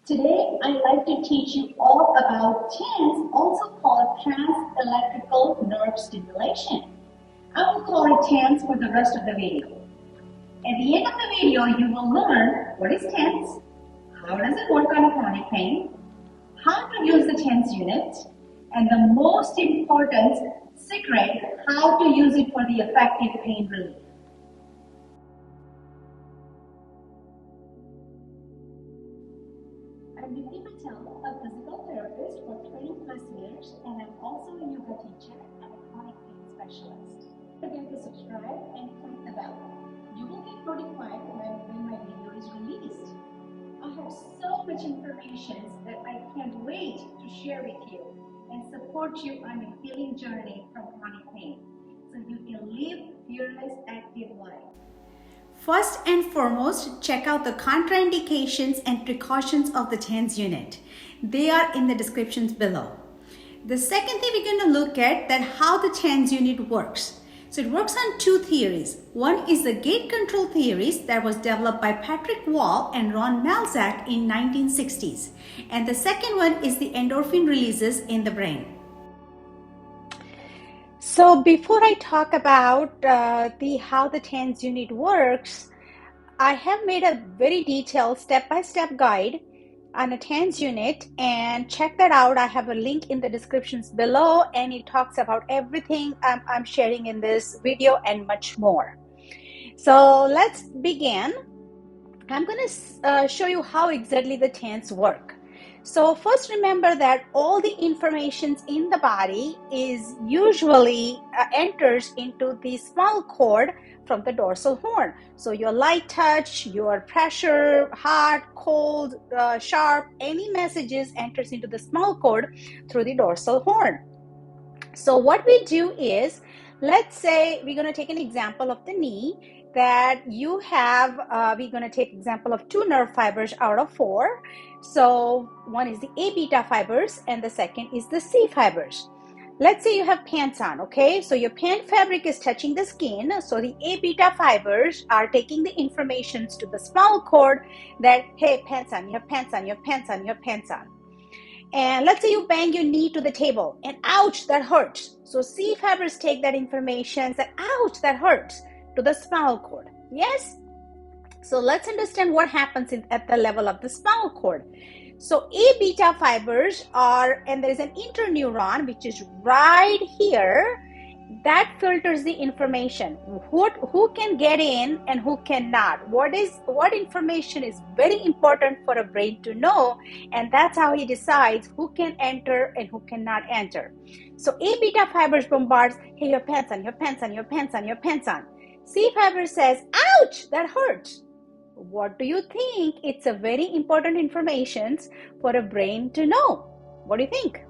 Today, I'd like to teach you all about TENS, also called trans-electrical nerve stimulation. I will call it TENS for the rest of the video. At the end of the video, you will learn what is TENS, how does it work on a chronic pain, how to use the TENS unit, and the most important secret, how to use it for the effective pain relief. I'm Deepti Patel, a physical therapist for 20 plus years, and I'm also a yoga teacher and a chronic pain specialist. Don't forget to subscribe and click the bell. You will get notified when my video is released. I have so much information that I can't wait to share with you and support you on your healing journey from chronic pain, so you can live fearless, active life. First and foremost, check out the contraindications and precautions of the TENS unit. They are in the descriptions below. The second thing we're going to look at that how the TENS unit works. So it works on two theories. One is the gate control theories that was developed by Patrick Wall and Ron Malzak in 1960s. And the second one is the endorphin releases in the brain. So before I talk about how the TENS unit works, I have made a very detailed step-by-step guide on a TENS unit, and check that out. I have a link in the descriptions below, and it talks about everything I'm sharing in this video and much more. So let's begin. I'm going to show you how exactly the TENS work. So first, remember that all the information in the body is usually enters into the spinal cord from the dorsal horn. So your light touch, your pressure, hot, cold, sharp, any messages enters into the spinal cord through the dorsal horn. So what we do is, let's say we're going to take an example of the knee that you have. We're going to take example of 2 nerve fibers out of 4. So one is the A beta fibers and the second is the C fibers. Let's say you have pants on, okay? So your pant fabric is touching the skin. So the A beta fibers are taking the information to the spinal cord that, hey, pants on, you have pants on, you have pants on, you have pants on. And let's say you bang your knee to the table and ouch, that hurts. So C fibers take that information that ouch, that hurts to the spinal cord. Yes? So let's understand what happens at the level of the spinal cord. So A beta fibers are, and there is an interneuron which is right here that filters the information. Who can get in and who cannot. What information is very important for a brain to know, and that's how he decides who can enter and who cannot enter. So A beta fibers bombards, hey, your pants on, your pants on, your pants on, your pants on. C fiber says, ouch, that hurts. What do you think? It's a very important information for a brain to know. What do you think?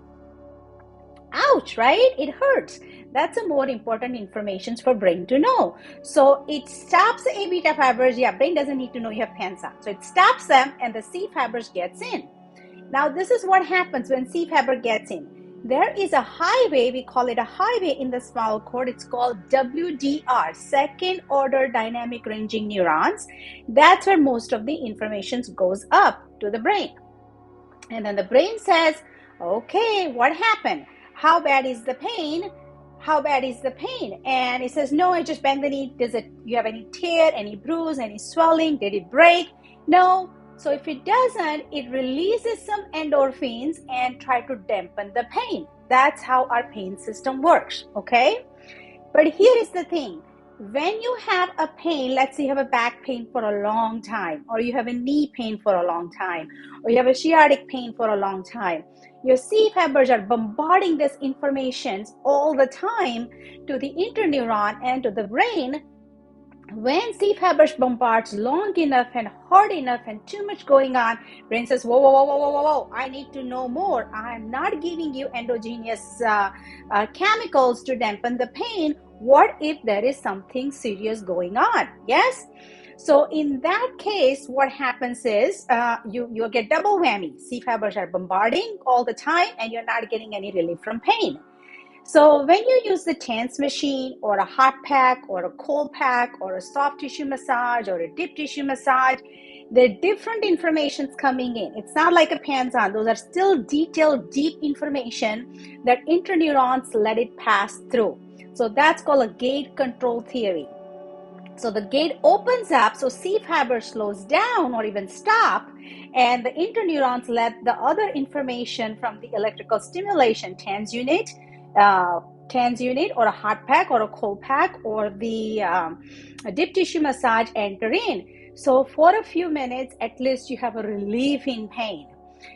Ouch, right? It hurts. That's a more important information for brain to know. So it stops the A beta fibers. Yeah, brain doesn't need to know you have pants on. So it stops them and the C fibers gets in. Now this is what happens when C fiber gets in. There is a highway, we call it a highway in the spinal cord. It's called WDR, second order dynamic ranging neurons. That's where most of the information goes up to the brain. And then the brain says, okay, what happened? How bad is the pain? How bad is the pain? And it says, no, I just banged the knee. You have any tear, any bruise, any swelling? Did it break? No. So if it doesn't, it releases some endorphins and try to dampen the pain. That's how our pain system works, okay? But here is the thing. When you have a pain, let's say you have a back pain for a long time, or you have a knee pain for a long time, or you have a sciatic pain for a long time, your C fibers are bombarding this information all the time to the interneuron and to the brain. When C fibers bombards long enough and hard enough and too much going on, brain says, whoa, whoa, whoa, whoa, whoa, whoa, whoa, I need to know more. I'm not giving you endogenous chemicals to dampen the pain. What if there is something serious going on? Yes? So in that case, what happens is you get double whammy. C fibers are bombarding all the time and you're not getting any relief from pain. So when you use the TENS machine or a hot pack or a cold pack or a soft tissue massage or a deep tissue massage, There are different informations coming in. It's not like a pans-on. Those are still detailed, deep information that interneurons let it pass through. So that's called a gate control theory. So the gate opens up, so C fiber slows down or even stop, and the interneurons let the other information from the electrical stimulation, TANS unit or a hot pack or a cold pack or the deep tissue massage enter in. So for a few minutes, at least you have a relief in pain.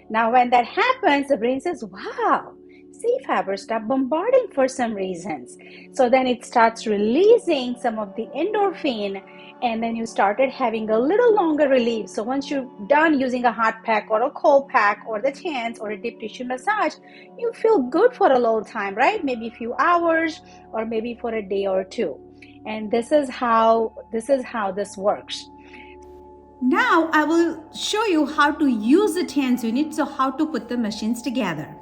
Now, when that happens, the brain says, wow, C fibers stop bombarding for some reasons. So then it starts releasing some of the endorphin, and then you started having a little longer relief. So once you're done using a hot pack or a cold pack or the TANS or a deep tissue massage, you feel good for a little time, right? Maybe a few hours or maybe for a day or two. And this is how this works. Now I will show you how to use the TANS unit, so how to put the machines together.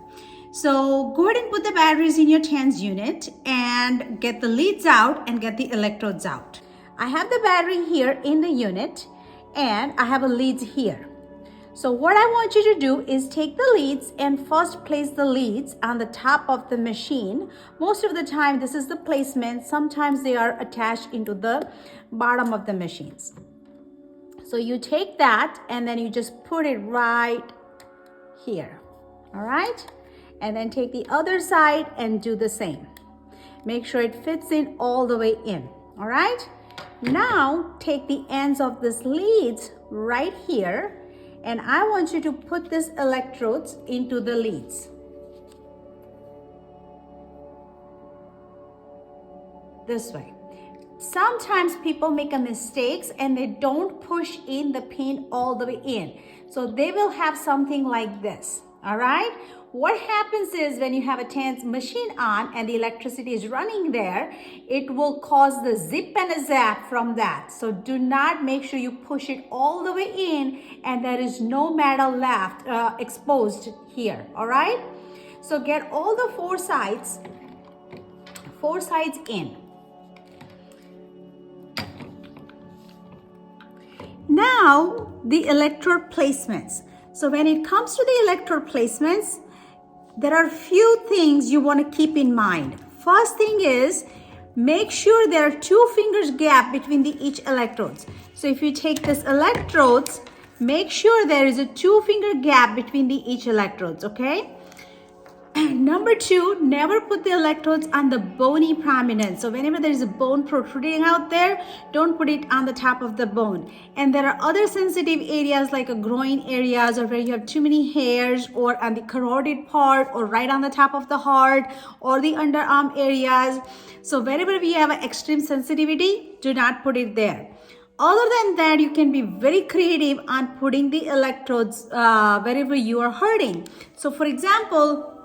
So go ahead and put the batteries in your TANS unit and get the leads out and get the electrodes out. I have the battery here in the unit and I have a leads here. So what I want you to do is take the leads and first place the leads on the top of the machine. Most of the time this is the placement. Sometimes they are attached into the bottom of the machines. So you take that and then you just put it right here, all right? And then take the other side and do the same. Make sure it fits in all the way in, all right? Now take the ends of this leads right here and I want you to put these electrodes into the leads. This way. Sometimes people make a mistakes and they don't push in the pin all the way in. So they will have something like this, all right? What happens is when you have a TANS machine on and the electricity is running there, it will cause the zip and a zap from that. So do not, make sure you push it all the way in and there is no metal left exposed here, all right? So get all the four sides in. Now the electrode placements. So when it comes to the electrode placements, there are few things you want to keep in mind. First thing is, make sure there are 2 fingers gap between each electrodes. So if you take this electrodes, make sure there is a 2 finger gap between each electrodes, okay? Number 2, never put the electrodes on the bony prominence. So whenever there is a bone protruding out there, don't put it on the top of the bone. And there are other sensitive areas like a groin areas or where you have too many hairs or on the carotid part or right on the top of the heart or the underarm areas. So wherever we have an extreme sensitivity, do not put it there. Other than that, you can be very creative on putting the electrodes wherever you are hurting. So for example,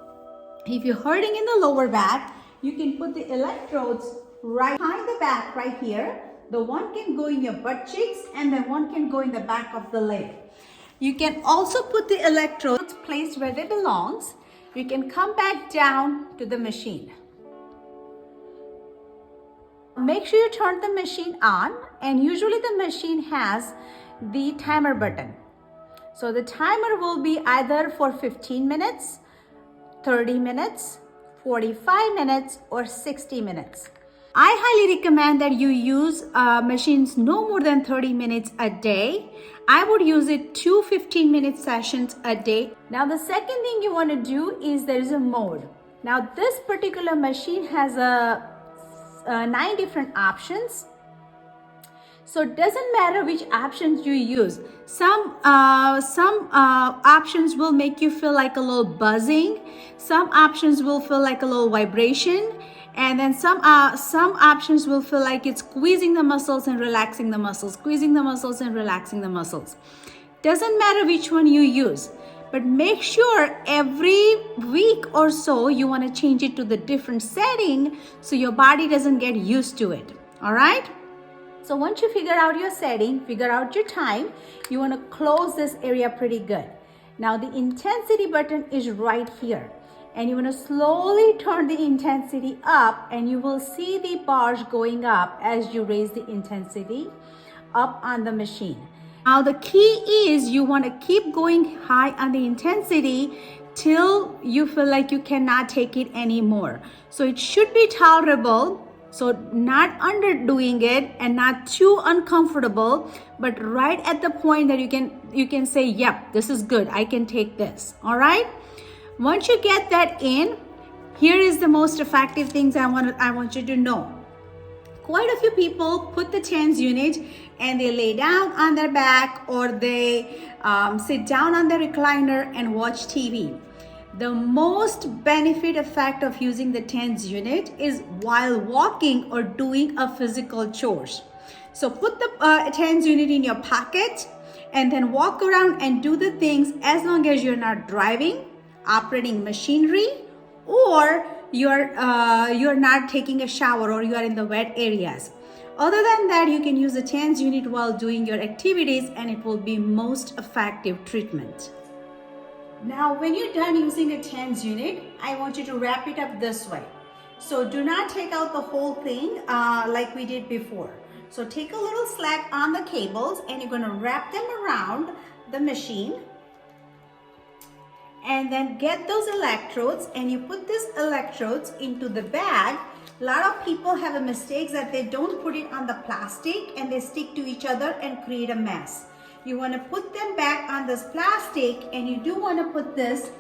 if you're hurting in the lower back, you can put the electrodes right behind the back right here. The one can go in your butt cheeks and then one can go in the back of the leg. You can also put the electrodes placed where they belong. You can come back down to the machine. Make sure you turn the machine on, and usually the machine has the timer button. So the timer will be either for 15 minutes, 30 minutes, 45 minutes, or 60 minutes. I highly recommend that you use machines no more than 30 minutes a day. I would use it 2 15-minute sessions a day. Now the second thing you want to do is there is a mode. Now this particular machine has 9 different options. So it doesn't matter which options you use. Some options will make you feel like a little buzzing. Some options will feel like a little vibration. And then some options will feel like it's squeezing the muscles and relaxing the muscles, squeezing the muscles and relaxing the muscles. Doesn't matter which one you use, but make sure every week or so you want to change it to the different setting so your body doesn't get used to it. All right? So once you figure out your setting, figure out your time, you want to close this area pretty good. Now the intensity button is right here. And you want to slowly turn the intensity up, and you will see the bars going up as you raise the intensity up on the machine. Now the key is you want to keep going high on the intensity till you feel like you cannot take it anymore. So it should be tolerable, so not underdoing it and not too uncomfortable, but right at the point that you can say, yep, this is good, I can take this. All right, once you get that in, here is the most effective things I want you to know. Quite a few people put the TENS unit and they lay down on their back, or they sit down on the recliner and watch TV. The most benefit effect of using the TENS unit is while walking or doing a physical chores. So put the TENS unit in your pocket and then walk around and do the things, as long as you're not driving, operating machinery, or you're not taking a shower, or you are in the wet areas. Other than that, you can use the TENS unit while doing your activities, and it will be most effective treatment. Now, when you're done using a TENS unit, I want you to wrap it up this way. So do not take out the whole thing like we did before. So take a little slack on the cables and you're going to wrap them around the machine. And then get those electrodes, and you put these electrodes into the bag. A lot of people have a mistake that they don't put it on the plastic and they stick to each other and create a mess. You want to put them back on this plastic, and you do want to put this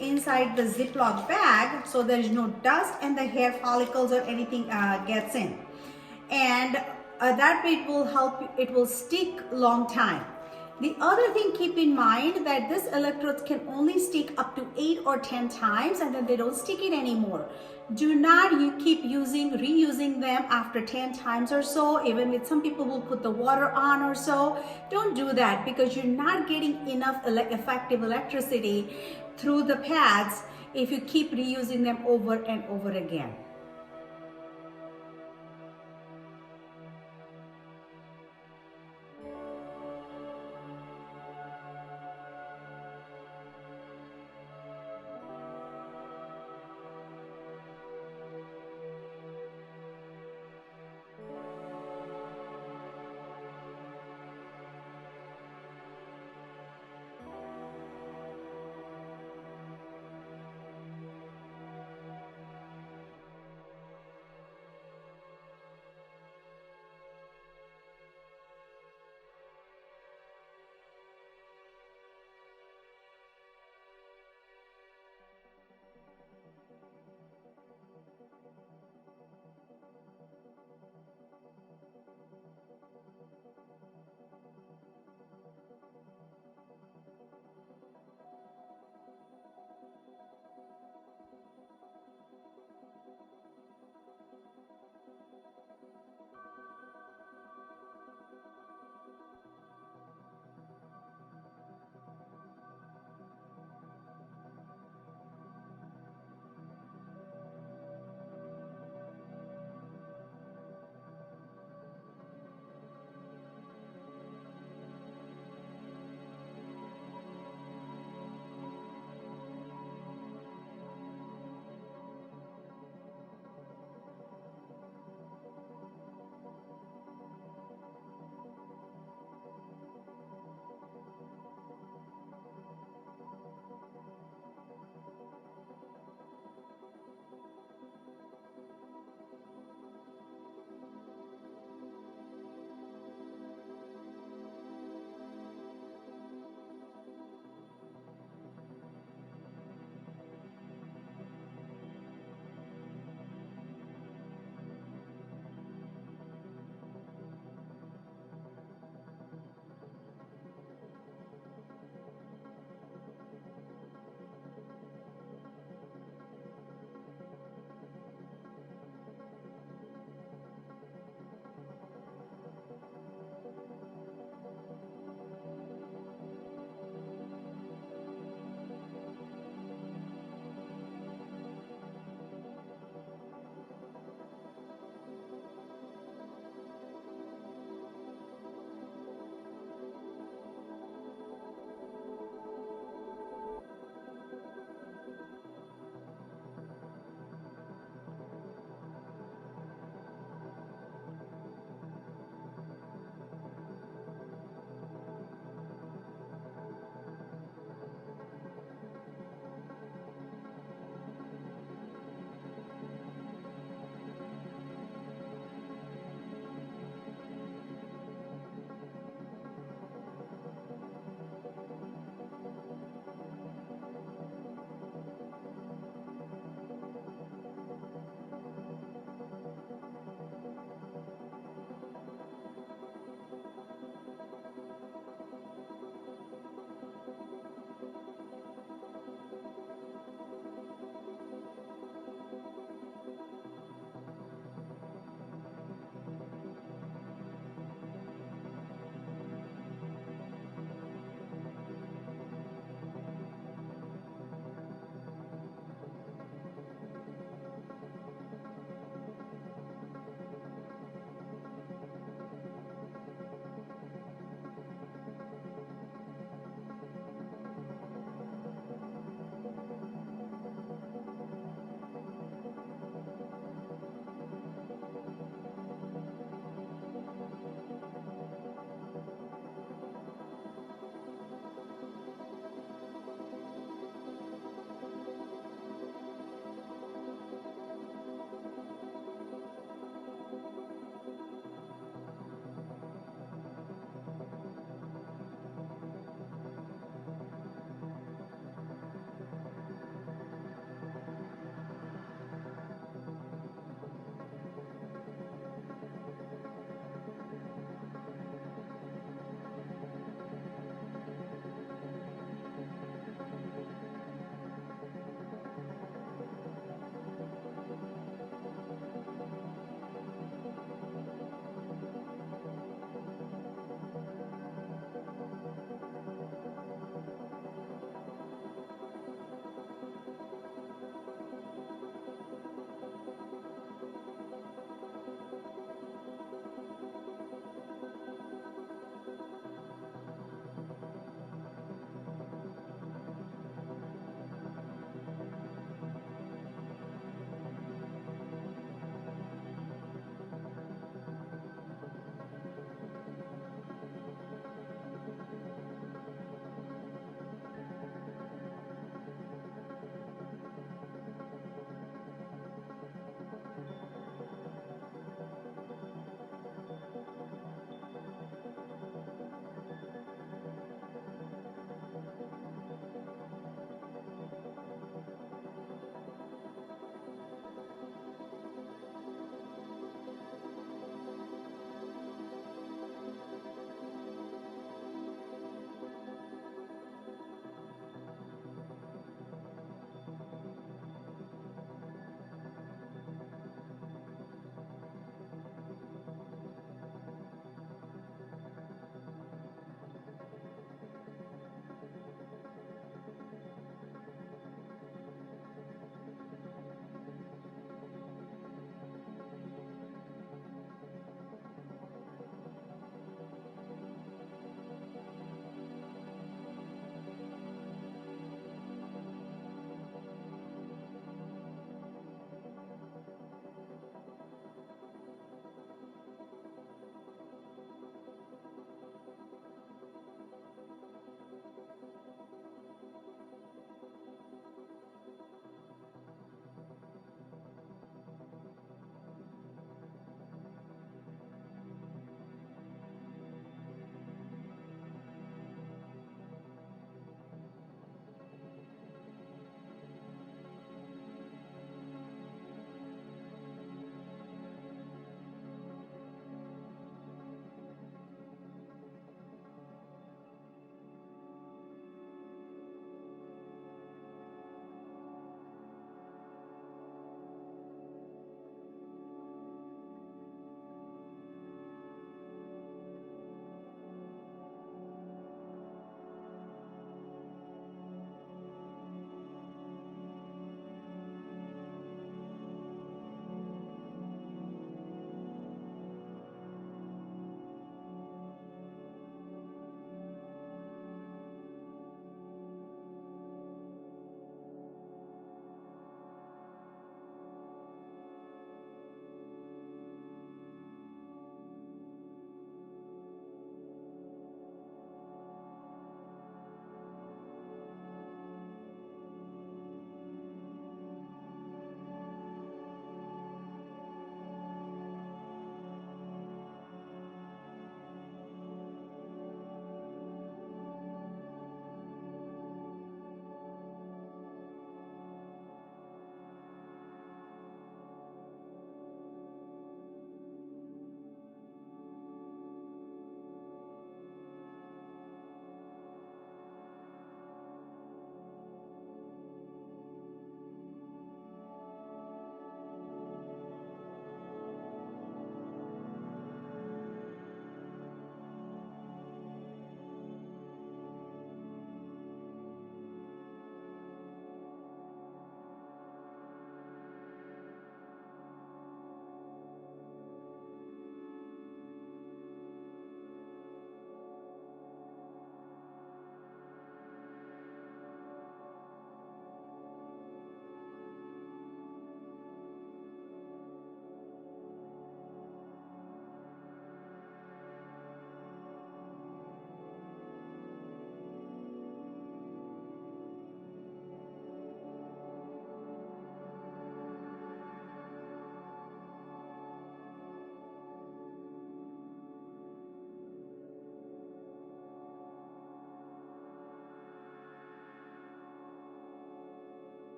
inside the Ziploc bag so there is no dust and the hair follicles or anything gets in. And that way it will help, it will stick long time. The other thing, keep in mind that this electrodes can only stick up to 8 or 10 times, and then they don't stick it anymore. Do not keep reusing them after 10 times or so. Even with some people will put the water on or so. Don't do that, because you're not getting enough effective electricity through the pads if you keep reusing them over and over again.